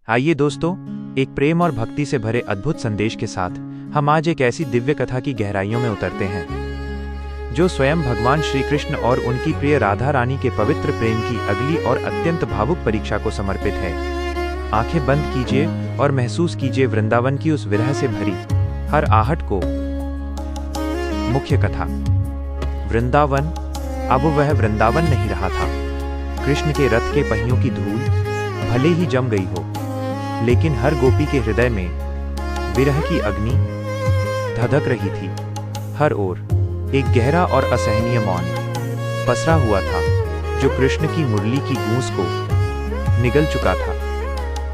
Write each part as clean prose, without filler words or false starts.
आइए दोस्तों, एक प्रेम और भक्ति से भरे अद्भुत संदेश के साथ हम आज एक ऐसी दिव्य कथा की गहराइयों में उतरते हैं जो स्वयं भगवान श्री कृष्ण और उनकी प्रिय राधा रानी के पवित्र प्रेम की अगली और अत्यंत भावुक परीक्षा को समर्पित है। आंखें बंद कीजिए और महसूस कीजिए वृंदावन की उस विरह से भरी हर आहट को। मुख्य कथा। वृंदावन अब वह वृंदावन नहीं रहा था। कृष्ण के रथ के पहियों की धूल भले ही जम गई हो, लेकिन हर गोपी के हृदय में विरह की अग्नि धधक रही थी। हर ओर एक गहरा और असहनीय मौन पसरा हुआ था जो कृष्ण की मुरली की गूंज को निगल चुका था।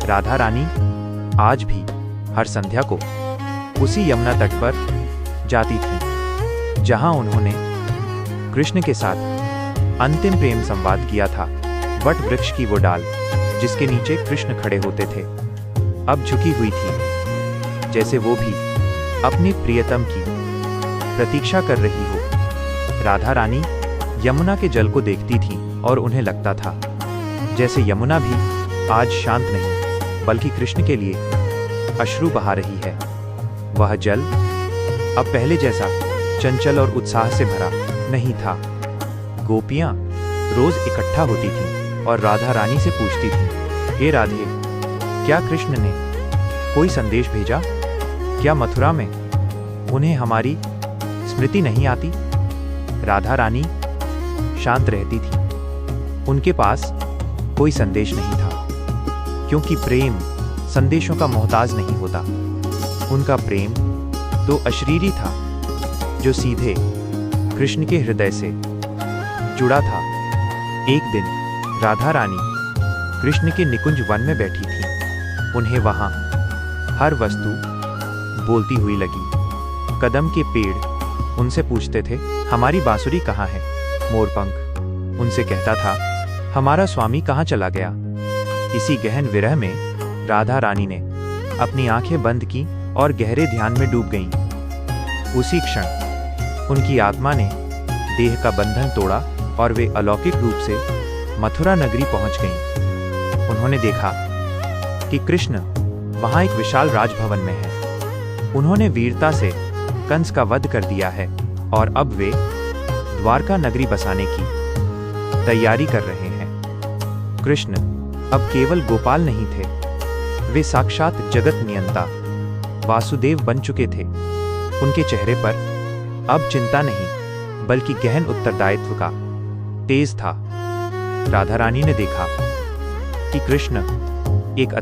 राधा रानी आज भी हर संध्या को उसी यमुना तट पर जाती थी जहां उन्होंने कृष्ण के साथ अंतिम प्रेम संवाद किया था। वट वृक्ष की वो डाल जिसके नीचे कृष्ण खड़े होते थे अब झुकी हुई थी, जैसे वो भी अपनी प्रियतम की प्रतीक्षा कर रही हो। राधा रानी यमुना के जल को देखती थी और उन्हें लगता था जैसे यमुना भी आज शांत नहीं बल्कि कृष्ण के लिए अश्रु बहा रही है। वह जल अब पहले जैसा चंचल और उत्साह से भरा नहीं था। गोपियां रोज इकट्ठा होती थीं और राधा रानी से पूछती थीं, हे राधे, क्या कृष्ण ने कोई संदेश भेजा? क्या मथुरा में उन्हें हमारी स्मृति नहीं आती? राधा रानी शांत रहती थी। उनके पास कोई संदेश नहीं था, क्योंकि प्रेम संदेशों का मोहताज नहीं होता। उनका प्रेम तो अशरीरी था जो सीधे कृष्ण के हृदय से जुड़ा था। एक दिन राधा रानी कृष्ण के निकुंज वन में बैठी थी। उन्हें वहां हर वस्तु बोलती हुई लगी। कदम के पेड़ उनसे पूछते थे, हमारी बांसुरी कहाँ है? मोरपंख उनसे कहता था, हमारा स्वामी कहाँ चला गया? इसी गहन विरह में राधा रानी ने अपनी आंखें बंद की और गहरे ध्यान में डूब गईं। उसी क्षण उनकी आत्मा ने देह का बंधन तोड़ा और वे अलौकिक रूप से मथुरा नगरी पहुंच गईं। उन्होंने देखा कि कृष्ण वहां एक विशाल राजभवन में है। उन्होंने वीरता से कंस का वध कर दिया है और अब वे द्वारका नगरी बसाने की तैयारी कर रहे हैं। कृष्ण अब केवल गोपाल नहीं थे, वे साक्षात जगत नियंता वासुदेव बन चुके थे। उनके चेहरे पर अब चिंता नहीं बल्कि गहन उत्तरदायित्व का तेज था। राधा रानी ने देखा कि कृष्ण एक